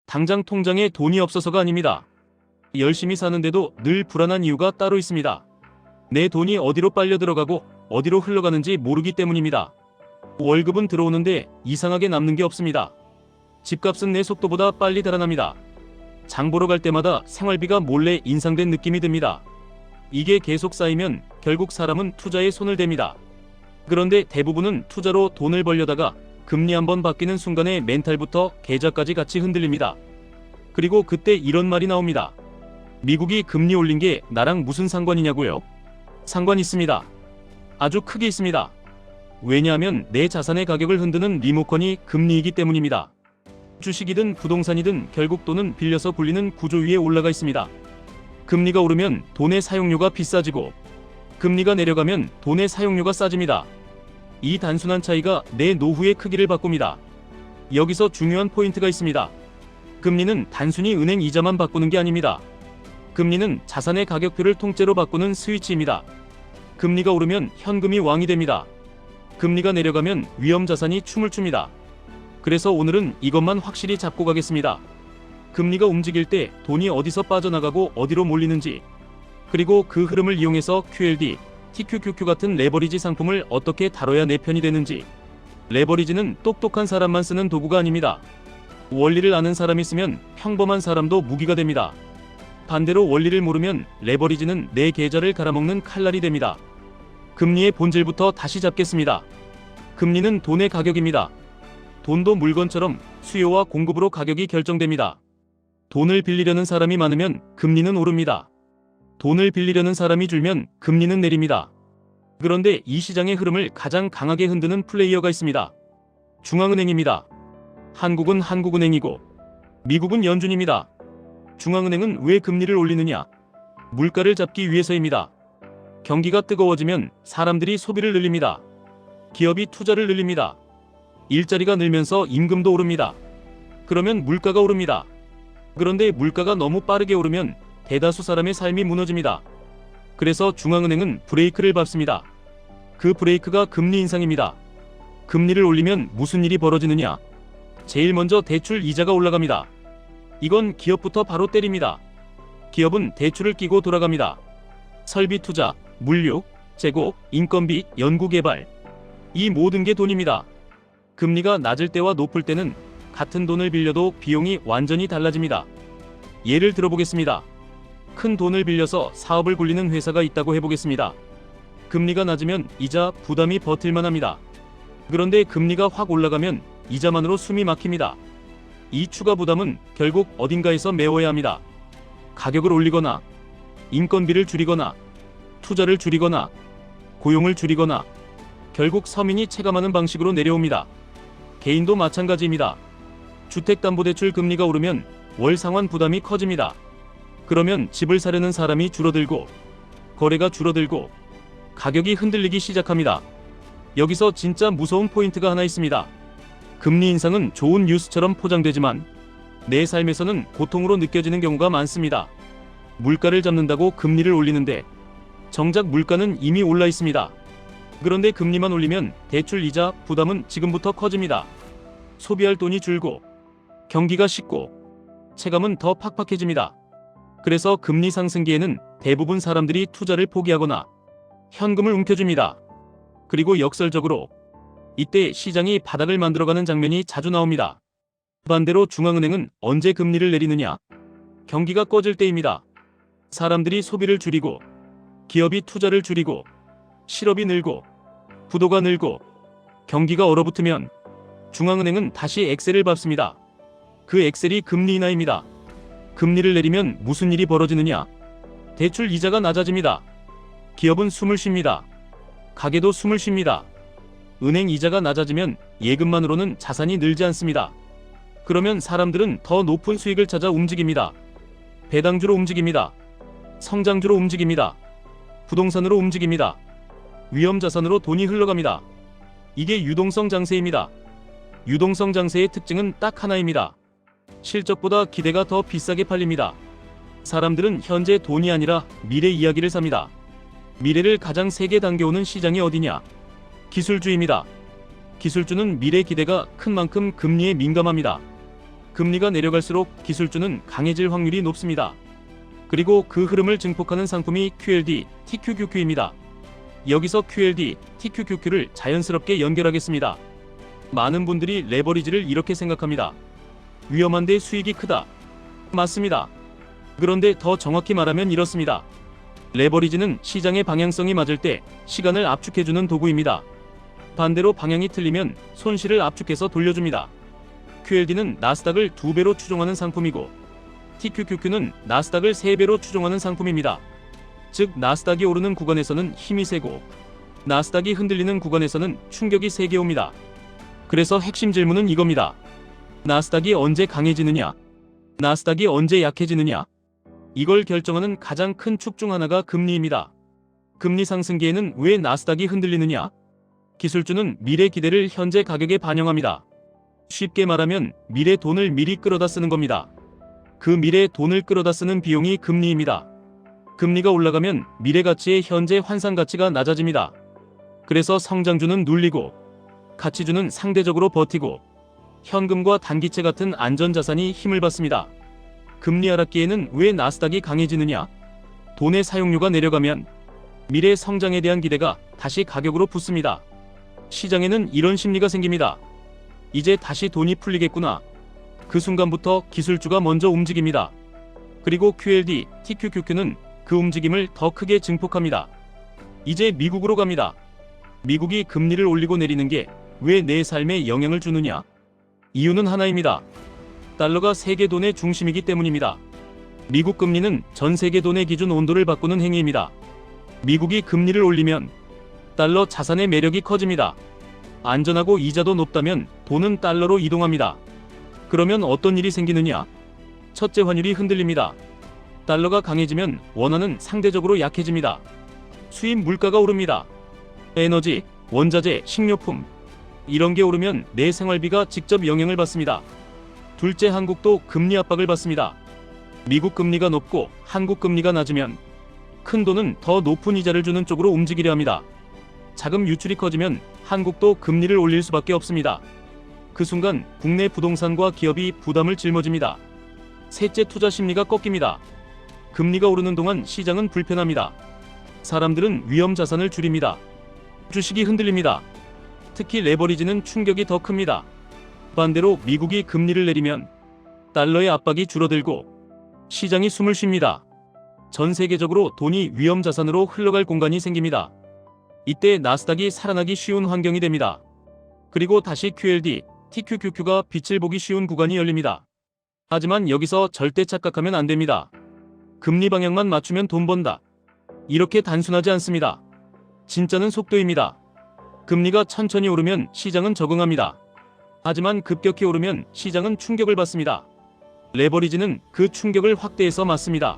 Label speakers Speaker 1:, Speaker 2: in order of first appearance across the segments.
Speaker 1: 당장 통장에 돈이 없어서가 아닙니다. 열심히 사는데도 늘 불안한 이유가 따로 있습니다. 내 돈이 어디로 빨려 들어가고 어디로 흘러가는지 모르기 때문입니다. 월급은 들어오는데 이상하게 남는 게 없습니다. 집값은 내 속도보다 빨리 달아납니다. 장 보러 갈 때마다 생활비가 몰래 인상된 느낌이 듭니다. 이게 계속 쌓이면 결국 사람은 투자에 손을 댑니다. 그런데 대부분은 투자로 돈을 벌려다가 금리 한번 바뀌는 순간에 멘탈부터 계좌까지 같이 흔들립니다. 그리고 그때 이런 말이 나옵니다. 미국이 금리 올린 게 나랑 무슨 상관이냐고요? 상관 있습니다. 아주 크게 있습니다. 왜냐하면 내 자산의 가격을 흔드는 리모컨이 금리이기 때문입니다. 주식이든 부동산이든 결국 돈은 빌려서 굴리는 구조 위에 올라가 있습니다. 금리가 오르면 돈의 사용료가 비싸지고 금리가 내려가면 돈의 사용료가 싸집니다. 이 단순한 차이가 내 노후의 크기를 바꿉니다. 여기서 중요한 포인트가 있습니다. 금리는 단순히 은행 이자만 바꾸는 게 아닙니다. 금리는 자산의 가격표를 통째로 바꾸는 스위치입니다. 금리가 오르면 현금이 왕이 됩니다. 금리가 내려가면 위험 자산이 춤을 춥니다. 그래서 오늘은 이것만 확실히 잡고 가겠습니다. 금리가 움직일 때 돈이 어디서 빠져나가고 어디로 몰리는지, 그리고 그 흐름을 이용해서 QLD, TQQQ 같은 레버리지 상품을 어떻게 다뤄야 내 편이 되는지. 레버리지는 똑똑한 사람만 쓰는 도구가 아닙니다. 원리를 아는 사람이 쓰면 평범한 사람도 무기가 됩니다. 반대로 원리를 모르면 레버리지는 내 계좌를 갈아먹는 칼날이 됩니다. 금리의 본질부터 다시 잡겠습니다. 금리는 돈의 가격입니다. 돈도 물건처럼 수요와 공급으로 가격이 결정됩니다. 돈을 빌리려는 사람이 많으면 금리는 오릅니다. 돈을 빌리려는 사람이 줄면 금리는 내립니다. 그런데 이 시장의 흐름을 가장 강하게 흔드는 플레이어가 있습니다. 중앙은행입니다. 한국은 한국은행이고 미국은 연준입니다. 중앙은행은 왜 금리를 올리느냐? 물가를 잡기 위해서입니다. 경기가 뜨거워지면 사람들이 소비를 늘립니다. 기업이 투자를 늘립니다. 일자리가 늘면서 임금도 오릅니다. 그러면 물가가 오릅니다. 그런데 물가가 너무 빠르게 오르면 대다수 사람의 삶이 무너집니다. 그래서 중앙은행은 브레이크를 밟습니다. 그 브레이크가 금리 인상입니다. 금리를 올리면 무슨 일이 벌어지느냐? 제일 먼저 대출 이자가 올라갑니다. 이건 기업부터 바로 때립니다. 기업은 대출을 끼고 돌아갑니다. 설비 투자, 물류, 재고, 인건비, 연구개발. 이 모든 게 돈입니다. 금리가 낮을 때와 높을 때는 같은 돈을 빌려도 비용이 완전히 달라집니다. 예를 들어보겠습니다. 큰 돈을 빌려서 사업을 굴리는 회사가 있다고 해보겠습니다. 금리가 낮으면 이자 부담이 버틸만 합니다. 그런데 금리가 확 올라가면 이자만으로 숨이 막힙니다. 이 추가 부담은 결국 어딘가에서 메워야 합니다. 가격을 올리거나, 인건비를 줄이거나, 투자를 줄이거나, 고용을 줄이거나, 결국 서민이 체감하는 방식으로 내려옵니다. 개인도 마찬가지입니다. 주택담보대출 금리가 오르면 월 상환 부담이 커집니다. 그러면 집을 사려는 사람이 줄어들고, 거래가 줄어들고, 가격이 흔들리기 시작합니다. 여기서 진짜 무서운 포인트가 하나 있습니다. 금리 인상은 좋은 뉴스처럼 포장되지만 내 삶에서는 고통으로 느껴지는 경우가 많습니다. 물가를 잡는다고 금리를 올리는데 정작 물가는 이미 올라 있습니다. 그런데 금리만 올리면 대출 이자 부담은 지금부터 커집니다. 소비할 돈이 줄고 경기가 식고 체감은 더 팍팍해집니다. 그래서 금리 상승기에는 대부분 사람들이 투자를 포기하거나 현금을 움켜줍니다. 그리고 역설적으로 이때 시장이 바닥을 만들어가는 장면이 자주 나옵니다. 반대로 중앙은행은 언제 금리를 내리느냐? 경기가 꺼질 때입니다. 사람들이 소비를 줄이고 기업이 투자를 줄이고 실업이 늘고 부도가 늘고 경기가 얼어붙으면 중앙은행은 다시 엑셀을 밟습니다. 그 엑셀이 금리 인하입니다. 금리를 내리면 무슨 일이 벌어지느냐? 대출 이자가 낮아집니다. 기업은 숨을 쉽니다. 가게도 숨을 쉽니다. 은행 이자가 낮아지면 예금만으로는 자산이 늘지 않습니다. 그러면 사람들은 더 높은 수익을 찾아 움직입니다. 배당주로 움직입니다. 성장주로 움직입니다. 부동산으로 움직입니다. 위험자산으로 돈이 흘러갑니다. 이게 유동성 장세입니다. 유동성 장세의 특징은 딱 하나입니다. 실적보다 기대가 더 비싸게 팔립니다. 사람들은 현재 돈이 아니라 미래 이야기를 삽니다. 미래를 가장 세게 당겨오는 시장이 어디냐? 기술주입니다. 기술주는 미래 기대가 큰 만큼 금리에 민감합니다. 금리가 내려갈수록 기술주는 강해질 확률이 높습니다. 그리고 그 흐름을 증폭하는 상품이 QLD, TQQQ입니다. 여기서 QLD, TQQQ를 자연스럽게 연결하겠습니다. 많은 분들이 레버리지를 이렇게 생각합니다. 위험한데 수익이 크다. 맞습니다. 그런데 더 정확히 말하면 이렇습니다. 레버리지는 시장의 방향성이 맞을 때 시간을 압축해주는 도구입니다. 반대로 방향이 틀리면 손실을 압축해서 돌려줍니다. QLD는 나스닥을 2배로 추종하는 상품이고 TQQQ는 나스닥을 3배로 추종하는 상품입니다. 즉 나스닥이 오르는 구간에서는 힘이 세고 나스닥이 흔들리는 구간에서는 충격이 세게 옵니다. 그래서 핵심 질문은 이겁니다. 나스닥이 언제 강해지느냐? 나스닥이 언제 약해지느냐? 이걸 결정하는 가장 큰 축 중 하나가 금리입니다. 금리 상승기에는 왜 나스닥이 흔들리느냐? 기술주는 미래 기대를 현재 가격에 반영합니다. 쉽게 말하면 미래 돈을 미리 끌어다 쓰는 겁니다. 그 미래 돈을 끌어다 쓰는 비용이 금리입니다. 금리가 올라가면 미래 가치의 현재 환산 가치가 낮아집니다. 그래서 성장주는 눌리고 가치주는 상대적으로 버티고 현금과 단기채 같은 안전자산이 힘을 받습니다. 금리 하락기에는 왜 나스닥이 강해지느냐? 돈의 사용료가 내려가면 미래 성장에 대한 기대가 다시 가격으로 붙습니다. 시장에는 이런 심리가 생깁니다. 이제 다시 돈이 풀리겠구나. 그 순간부터 기술주가 먼저 움직입니다. 그리고 QLD, TQQQ는 그 움직임을 더 크게 증폭합니다. 이제 미국으로 갑니다. 미국이 금리를 올리고 내리는 게 왜 내 삶에 영향을 주느냐? 이유는 하나입니다. 달러가 세계 돈의 중심이기 때문입니다. 미국 금리는 전 세계 돈의 기준 온도를 바꾸는 행위입니다. 미국이 금리를 올리면 달러 자산의 매력이 커집니다. 안전하고 이자도 높다면 돈은 달러로 이동합니다. 그러면 어떤 일이 생기느냐? 첫째, 환율이 흔들립니다. 달러가 강해지면 원화는 상대적으로 약해집니다. 수입 물가가 오릅니다. 에너지, 원자재, 식료품 이런 게 오르면 내 생활비가 직접 영향을 받습니다. 둘째, 한국도 금리 압박을 받습니다. 미국 금리가 높고 한국 금리가 낮으면 큰 돈은 더 높은 이자를 주는 쪽으로 움직이려 합니다. 자금 유출이 커지면 한국도 금리를 올릴 수밖에 없습니다. 그 순간 국내 부동산과 기업이 부담을 짊어집니다. 셋째, 투자 심리가 꺾입니다. 금리가 오르는 동안 시장은 불편합니다. 사람들은 위험 자산을 줄입니다. 주식이 흔들립니다. 특히 레버리지는 충격이 더 큽니다. 반대로 미국이 금리를 내리면 달러의 압박이 줄어들고 시장이 숨을 쉽니다. 전 세계적으로 돈이 위험 자산으로 흘러갈 공간이 생깁니다. 이때 나스닥이 살아나기 쉬운 환경이 됩니다. 그리고 다시 QLD, TQQQ가 빛을 보기 쉬운 구간이 열립니다. 하지만 여기서 절대 착각하면 안 됩니다. 금리 방향만 맞추면 돈 번다. 이렇게 단순하지 않습니다. 진짜는 속도입니다. 금리가 천천히 오르면 시장은 적응합니다. 하지만 급격히 오르면 시장은 충격을 받습니다. 레버리지는 그 충격을 확대해서 맞습니다.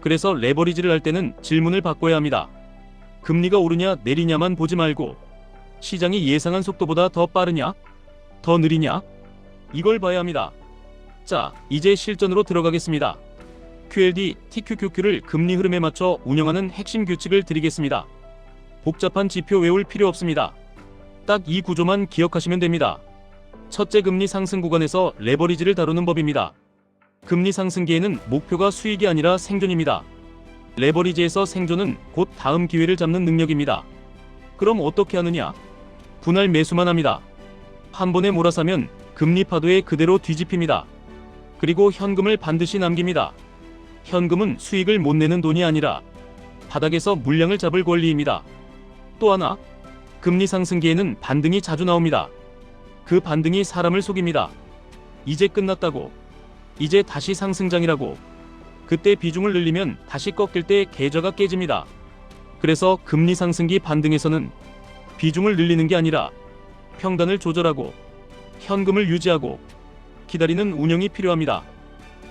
Speaker 1: 그래서 레버리지를 할 때는 질문을 바꿔야 합니다. 금리가 오르냐 내리냐만 보지 말고 시장이 예상한 속도보다 더 빠르냐? 더 느리냐? 이걸 봐야 합니다. 자, 이제 실전으로 들어가겠습니다. QLD, TQQQ를 금리 흐름에 맞춰 운영하는 핵심 규칙을 드리겠습니다. 복잡한 지표 외울 필요 없습니다. 딱 이 구조만 기억하시면 됩니다. 첫째, 금리 상승 구간에서 레버리지를 다루는 법입니다. 금리 상승기에는 목표가 수익이 아니라 생존입니다. 레버리지에서 생존은 곧 다음 기회를 잡는 능력입니다. 그럼 어떻게 하느냐? 분할 매수만 합니다. 한 번에 몰아사면 금리 파도에 그대로 뒤집힙니다. 그리고 현금을 반드시 남깁니다. 현금은 수익을 못 내는 돈이 아니라 바닥에서 물량을 잡을 권리입니다. 또 하나, 금리 상승기에는 반등이 자주 나옵니다. 그 반등이 사람을 속입니다. 이제 끝났다고, 이제 다시 상승장이라고. 그때 비중을 늘리면 다시 꺾일 때 계좌가 깨집니다. 그래서 금리 상승기 반등에서는 비중을 늘리는 게 아니라 평단을 조절하고 현금을 유지하고 기다리는 운영이 필요합니다.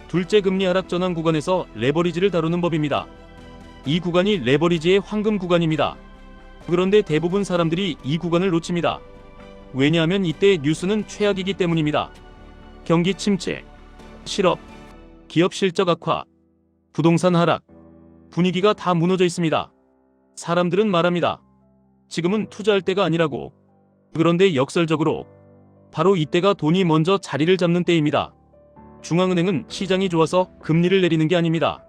Speaker 1: 둘째, 금리 하락 전환 구간에서 레버리지를 다루는 법입니다. 이 구간이 레버리지의 황금 구간입니다. 그런데 대부분 사람들이 이 구간을 놓칩니다. 왜냐하면 이때 뉴스는 최악이기 때문입니다. 경기 침체, 실업, 기업 실적 악화, 부동산 하락, 분위기가 다 무너져 있습니다. 사람들은 말합니다. 지금은 투자할 때가 아니라고. 그런데 역설적으로 바로 이때가 돈이 먼저 자리를 잡는 때입니다. 중앙은행은 시장이 좋아서 금리를 내리는 게 아닙니다.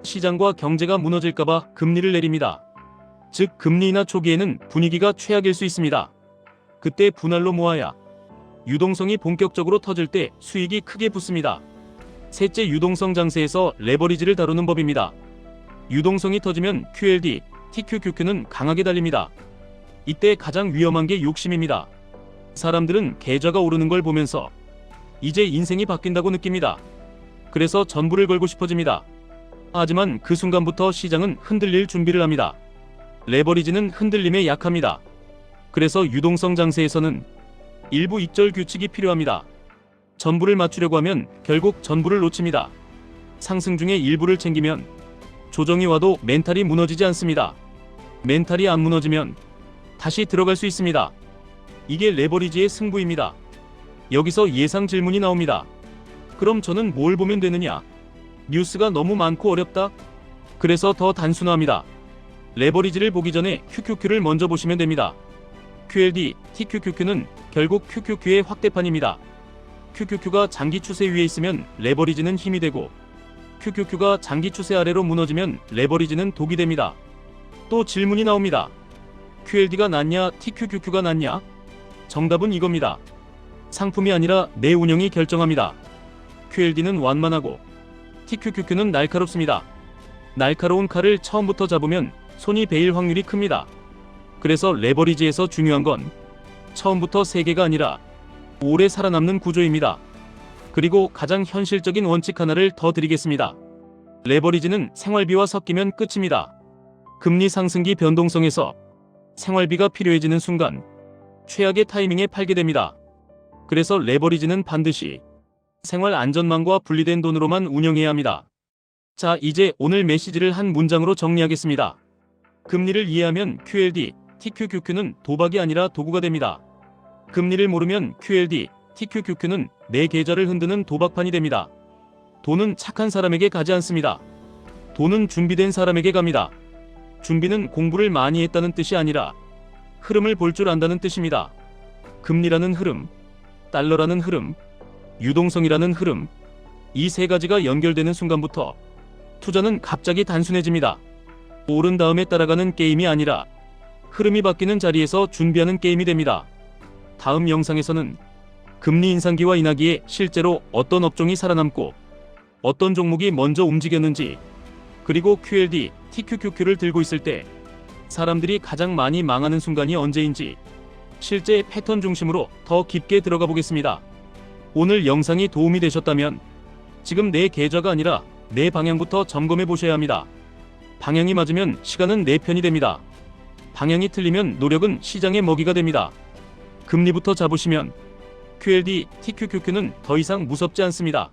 Speaker 1: 시장과 경제가 무너질까봐 금리를 내립니다. 즉 금리 인하 초기에는 분위기가 최악일 수 있습니다. 그때 분할로 모아야 유동성이 본격적으로 터질 때 수익이 크게 붙습니다. 셋째, 유동성 장세에서 레버리지를 다루는 법입니다. 유동성이 터지면 QLD, TQQQ는 강하게 달립니다. 이때 가장 위험한 게 욕심입니다. 사람들은 계좌가 오르는 걸 보면서 이제 인생이 바뀐다고 느낍니다. 그래서 전부를 걸고 싶어집니다. 하지만 그 순간부터 시장은 흔들릴 준비를 합니다. 레버리지는 흔들림에 약합니다. 그래서 유동성 장세에서는 일부 익절 규칙이 필요합니다. 전부를 맞추려고 하면 결국 전부를 놓칩니다. 상승 중에 일부를 챙기면 조정이 와도 멘탈이 무너지지 않습니다. 멘탈이 안 무너지면 다시 들어갈 수 있습니다. 이게 레버리지의 승부입니다. 여기서 예상 질문이 나옵니다. 그럼 저는 뭘 보면 되느냐? 뉴스가 너무 많고 어렵다? 그래서 더 단순화합니다. 레버리지를 보기 전에 QQQ를 먼저 보시면 됩니다. QLD, TQQQ는 결국 QQQ의 확대판입니다. QQQ가 장기 추세 위에 있으면 레버리지는 힘이 되고 QQQ가 장기 추세 아래로 무너지면 레버리지는 독이 됩니다. 또 질문이 나옵니다. QLD가 낫냐, TQQQ가 낫냐? 정답은 이겁니다. 상품이 아니라 내 운영이 결정합니다. QLD는 완만하고 TQQQ는 날카롭습니다. 날카로운 칼을 처음부터 잡으면 손이 베일 확률이 큽니다. 그래서 레버리지에서 중요한 건 처음부터 세계가 아니라 오래 살아남는 구조입니다. 그리고 가장 현실적인 원칙 하나를 더 드리겠습니다. 레버리지는 생활비와 섞이면 끝입니다. 금리 상승기 변동성에서 생활비가 필요해지는 순간 최악의 타이밍에 팔게 됩니다. 그래서 레버리지는 반드시 생활 안전망과 분리된 돈으로만 운영해야 합니다. 자, 이제 오늘 메시지를 한 문장으로 정리하겠습니다. 금리를 이해하면 QLD, TQQQ는 도박이 아니라 도구가 됩니다. 금리를 모르면 QLD, TQQQ는 내 계좌를 흔드는 도박판이 됩니다. 돈은 착한 사람에게 가지 않습니다. 돈은 준비된 사람에게 갑니다. 준비는 공부를 많이 했다는 뜻이 아니라 흐름을 볼 줄 안다는 뜻입니다. 금리라는 흐름, 달러라는 흐름, 유동성이라는 흐름, 이 세 가지가 연결되는 순간부터 투자는 갑자기 단순해집니다. 오른 다음에 따라가는 게임이 아니라 흐름이 바뀌는 자리에서 준비하는 게임이 됩니다. 다음 영상에서는 금리 인상기와 인하기에 실제로 어떤 업종이 살아남고 어떤 종목이 먼저 움직였는지, 그리고 QLD, TQQQ를 들고 있을 때 사람들이 가장 많이 망하는 순간이 언제인지 실제 패턴 중심으로 더 깊게 들어가 보겠습니다. 오늘 영상이 도움이 되셨다면 지금 내 계좌가 아니라 내 방향부터 점검해 보셔야 합니다. 방향이 맞으면 시간은 내 편이 됩니다. 방향이 틀리면 노력은 시장의 먹이가 됩니다. 금리부터 잡으시면 QLD, TQQQ는 더 이상 무섭지 않습니다.